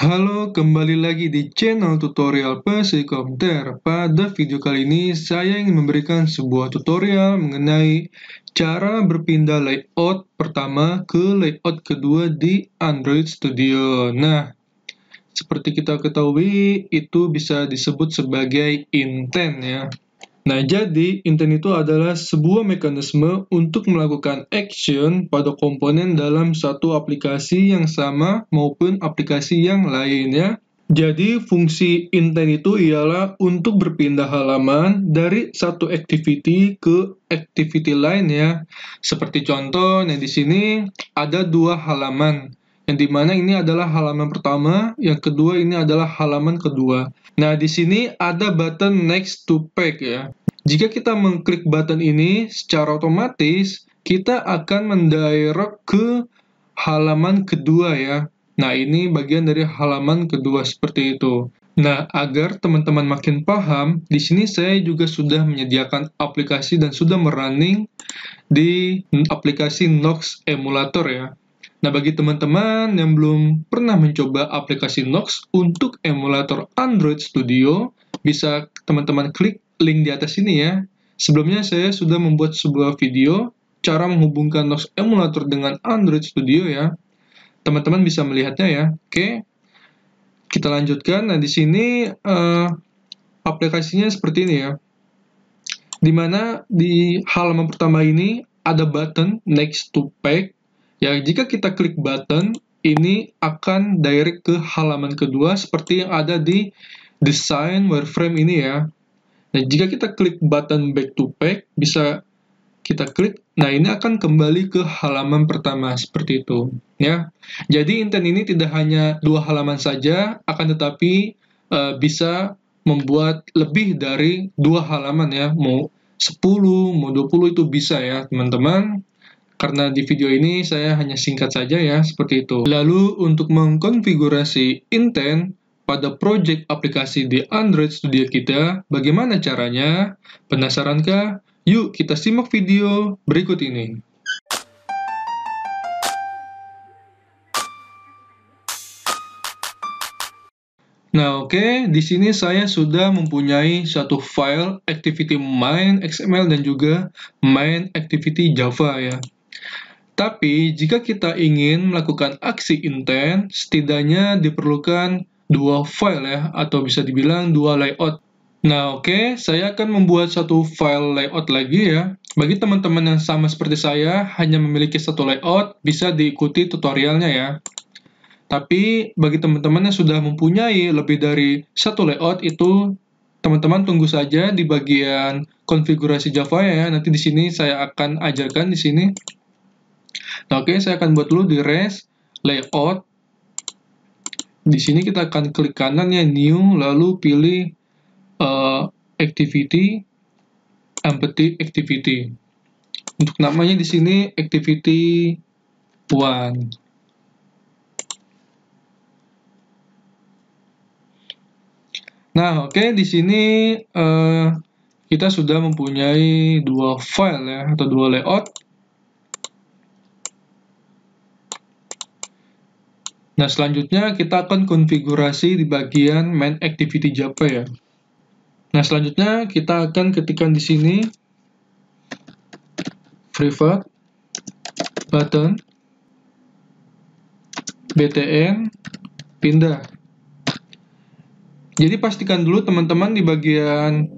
Halo, kembali lagi di channel tutorial Psikomter. Pada video kali ini, saya ingin memberikan sebuah tutorial mengenai cara berpindah layout pertama ke layout kedua di Android Studio. Nah, seperti kita ketahui, itu bisa disebut sebagai intent ya. Nah, jadi intent itu adalah sebuah mekanisme untuk melakukan action pada komponen dalam satu aplikasi yang sama maupun aplikasi yang lainnya. Jadi, fungsi intent itu ialah untuk berpindah halaman dari satu activity ke activity lain ya. Seperti contoh, nah di sini ada dua halaman. Yang dimana ini adalah halaman pertama, yang kedua ini adalah halaman kedua. Nah, di sini ada button next to page ya. Jika kita mengklik button ini, secara otomatis kita akan mendirect ke halaman kedua ya. Nah, ini bagian dari halaman kedua seperti itu. Nah, agar teman-teman makin paham, di sini saya juga sudah menyediakan aplikasi dan sudah merunning di aplikasi Nox Emulator ya. Nah, bagi teman-teman yang belum pernah mencoba aplikasi Nox untuk emulator Android Studio, bisa teman-teman klik link di atas ini ya. Sebelumnya saya sudah membuat sebuah video cara menghubungkan Nox Emulator dengan Android Studio ya. Teman-teman bisa melihatnya ya. Oke, kita lanjutkan. Nah, di sini aplikasinya seperti ini ya. Dimana di halaman pertama ini ada button next to page. Ya, jika kita klik button, ini akan direct ke halaman kedua seperti yang ada di design wireframe ini ya. Nah, jika kita klik button back to page, bisa kita klik, nah ini akan kembali ke halaman pertama seperti itu ya. Jadi intent ini tidak hanya dua halaman saja, akan tetapi bisa membuat lebih dari dua halaman ya, mau 10, mau 20 itu bisa ya teman-teman. Karena di video ini saya hanya singkat saja ya, seperti itu. Lalu untuk mengkonfigurasi intent pada project aplikasi di Android Studio kita, bagaimana caranya? Penasarankah? Yuk kita simak video berikut ini. Nah, oke, di sini saya sudah mempunyai satu file activity main XML dan juga main activity Java ya. Tapi, jika kita ingin melakukan aksi intent, setidaknya diperlukan dua file ya, atau bisa dibilang dua layout. Nah, oke, saya akan membuat satu file layout lagi ya. Bagi teman-teman yang sama seperti saya, hanya memiliki satu layout, bisa diikuti tutorialnya ya. Tapi, bagi teman-teman yang sudah mempunyai lebih dari satu layout, itu teman-teman tunggu saja di bagian konfigurasi Java ya. Nanti di sini saya akan ajarkan di sini. Nah, oke, saya akan buat dulu di res layout. Di sini kita akan klik kanan ya, new, lalu pilih activity, empty activity. Untuk namanya di sini activity 1. Nah, oke, di sini kita sudah mempunyai dua file ya, atau dua layout. Nah, selanjutnya kita akan konfigurasi di bagian main activity Java ya. Nah, selanjutnya kita akan ketikkan di sini private button btn pindah. Jadi pastikan dulu teman-teman di bagian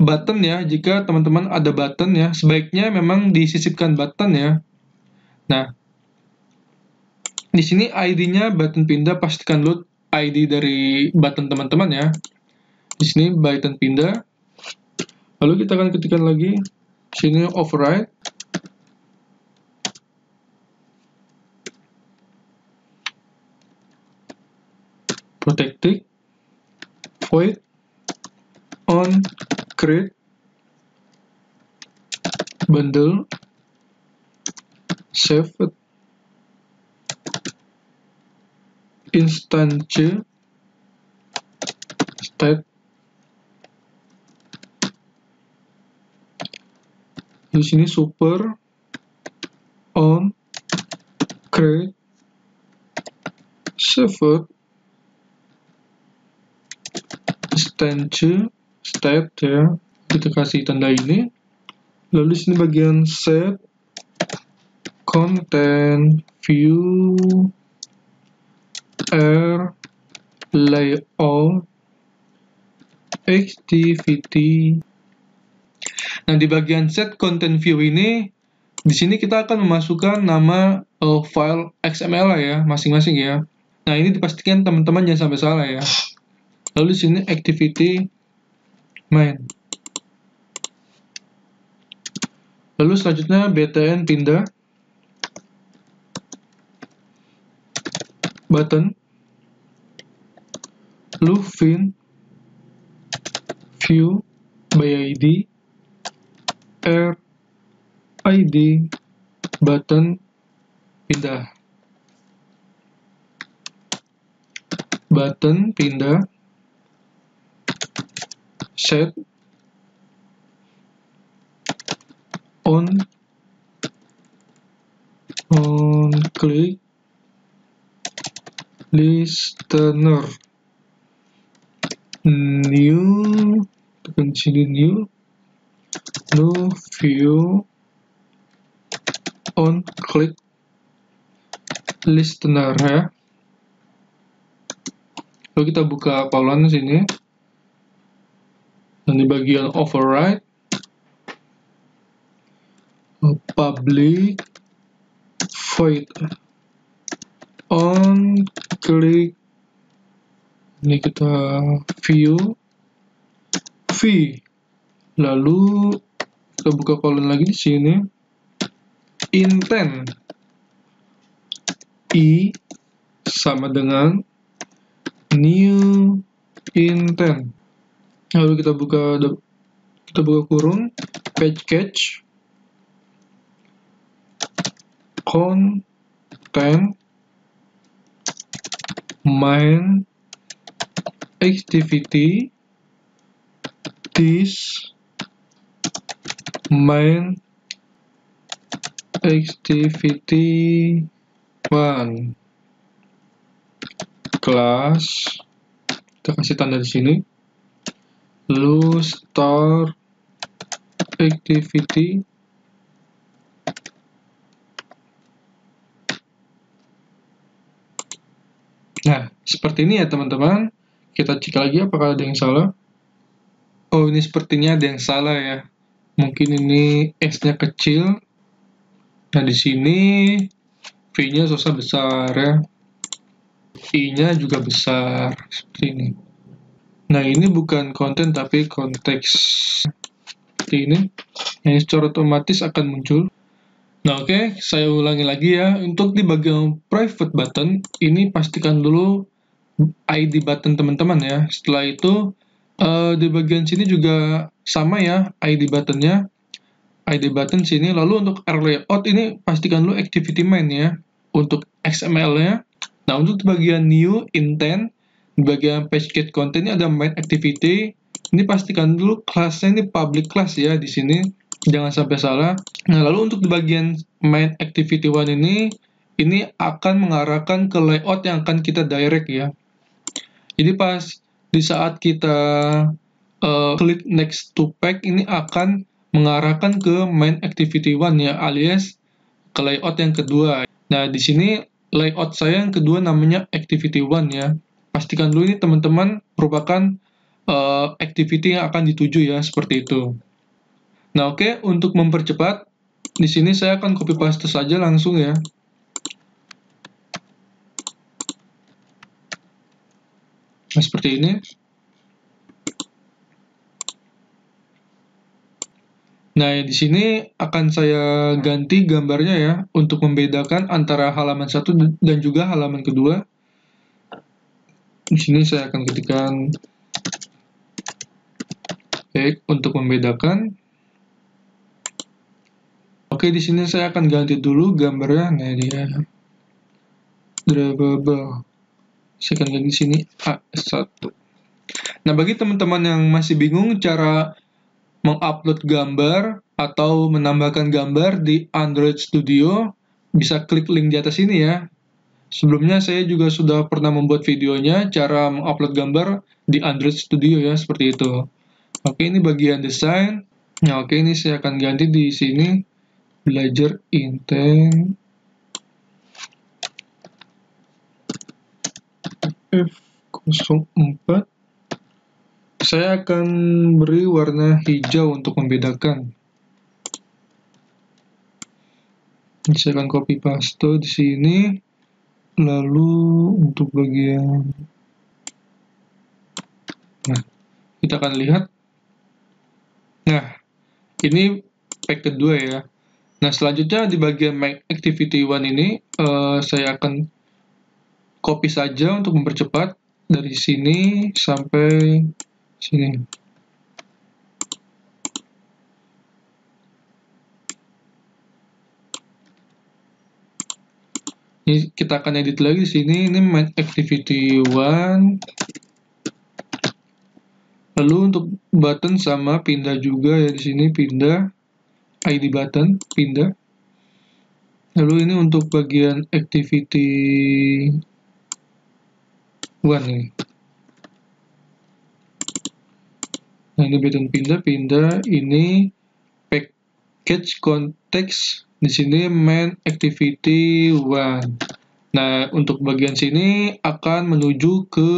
button ya, jika teman-teman ada button ya, sebaiknya memang disisipkan button ya. Nah, di sini ID-nya button pindah, pastikan dulu ID dari button teman-teman ya. Di sini button pindah. Lalu kita akan ketikkan lagi sini override. Protected void on create bundle save instance state. Di sini super on create save state ya, kita kasih tanda ini. Lalu di sini bagian set content view layout activity. Nah, di bagian set content view ini, di sini kita akan memasukkan nama file XML ya, masing-masing ya. Nah, ini dipastikan teman-teman jangan sampai salah ya. Lalu di sini activity main. Lalu selanjutnya btn pindah button. Lalu view by ID ID button pindah. Button pindah set on click listener new, tekan sini new view on click listener ya. Lalu kita buka paulan sini. Dan di bagian override public void on click, ini kita view v. Lalu kita buka colon lagi di sini, intent i sama dengan new intent. Lalu kita buka kurung page catch content main activity this main activity 1 class, kita kasih tanda di sini. Lalu start activity nah, seperti ini ya teman-teman. Kita cek lagi apakah ada yang salah. Oh, ini sepertinya ada yang salah ya. Mungkin ini S-nya kecil. Nah, di sini V-nya susah besar ya. I-nya juga besar. Seperti ini. Nah, ini bukan konten tapi konteks. Seperti ini. Yang secara otomatis akan muncul. Nah, oke, saya ulangi lagi ya. Untuk di bagian private button, ini pastikan dulu ID button teman-teman ya. Setelah itu, di bagian sini juga sama ya, ID buttonnya. ID button sini. Lalu untuk layout ini pastikan dulu activity main ya. Untuk XML-nya. Nah, untuk di bagian new intent, di bagian page get content ini ada main activity. Ini pastikan dulu kelasnya ini public class ya di sini. Jangan sampai salah. Nah, lalu untuk di bagian main activity one ini akan mengarahkan ke layout yang akan kita direct ya. Jadi pas di saat kita klik next to pack, ini akan mengarahkan ke main activity one ya, alias ke layout yang kedua. Nah, di sini layout saya yang kedua namanya activity one ya. Pastikan dulu ini teman-teman merupakan activity yang akan dituju ya, seperti itu. Nah, oke, untuk mempercepat, di sini saya akan copy paste saja langsung ya. Nah, seperti ini. Nah, di sini akan saya ganti gambarnya ya, untuk membedakan antara halaman satu dan juga halaman kedua. Di sini saya akan ketikkan baik untuk membedakan. Oke, di sini saya akan ganti dulu gambarnya. Nah, dia drawable. Saya akan ganti di sini A1. Nah, bagi teman-teman yang masih bingung cara mengupload gambar atau menambahkan gambar di Android Studio, bisa klik link di atas ini ya. Sebelumnya saya juga sudah pernah membuat videonya, cara mengupload gambar di Android Studio ya, seperti itu. Oke, ini bagian desain. Nah, oke, ini saya akan ganti di sini, belajar intent F04. Saya akan beri warna hijau untuk membedakan. Saya akan copy paste di sini. Lalu untuk bagian, nah, kita akan lihat. Nah, ini pack kedua ya. Nah, selanjutnya di bagian Make Activity 1 ini, saya akan copy saja untuk mempercepat dari sini sampai sini. Ini kita akan edit lagi di sini. Ini Make Activity 1. Lalu untuk button sama pindah juga ya, di sini pindah ID button, pindah. Lalu ini untuk bagian Activity 1 nih. Nah, ini button pindah, ini package context, di sini main activity 1. Nah, untuk bagian sini akan menuju ke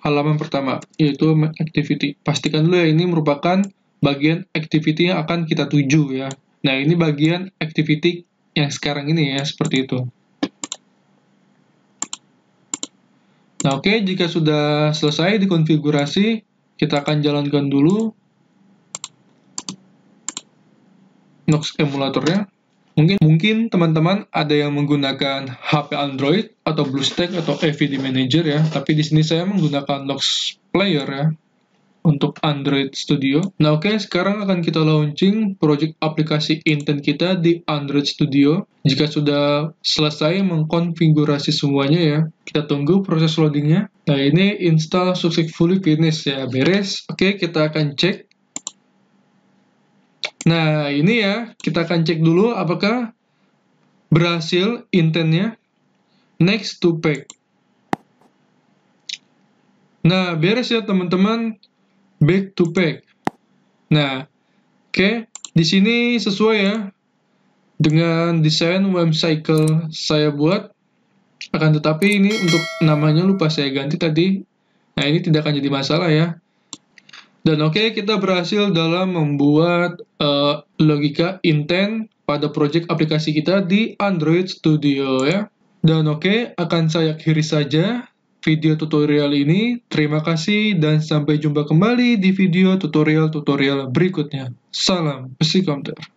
halaman pertama, yaitu main activity. Pastikan dulu ya, ini merupakan bagian activity yang akan kita tuju ya. Nah, ini bagian activity yang sekarang ini ya, seperti itu. Nah, oke, jika sudah selesai dikonfigurasi, kita akan jalankan dulu Nox emulatornya. Mungkin teman-teman ada yang menggunakan HP Android atau BlueStack atau AVD Manager ya, tapi di sini saya menggunakan Nox Player ya untuk Android Studio. Nah, oke, sekarang akan kita launching project aplikasi intent kita di Android Studio. Jika sudah selesai mengkonfigurasi semuanya ya, kita tunggu proses loadingnya. Nah, ini install successfully finish ya, beres. Oke, kita akan cek. Nah, ini ya, kita akan cek dulu apakah berhasil intentnya. Next to pack. Nah, beres ya teman-teman. Back to pack. Nah, oke, di sini sesuai ya dengan desain WebCycle saya buat. Akan tetapi ini untuk namanya lupa saya ganti tadi. Nah, ini tidak akan jadi masalah ya. Dan oke, kita berhasil dalam membuat logika intent pada project aplikasi kita di Android Studio ya. Dan oke, akan saya akhiri saja video tutorial ini. Terima kasih dan sampai jumpa kembali di video tutorial-tutorial berikutnya. Salam Psikomter.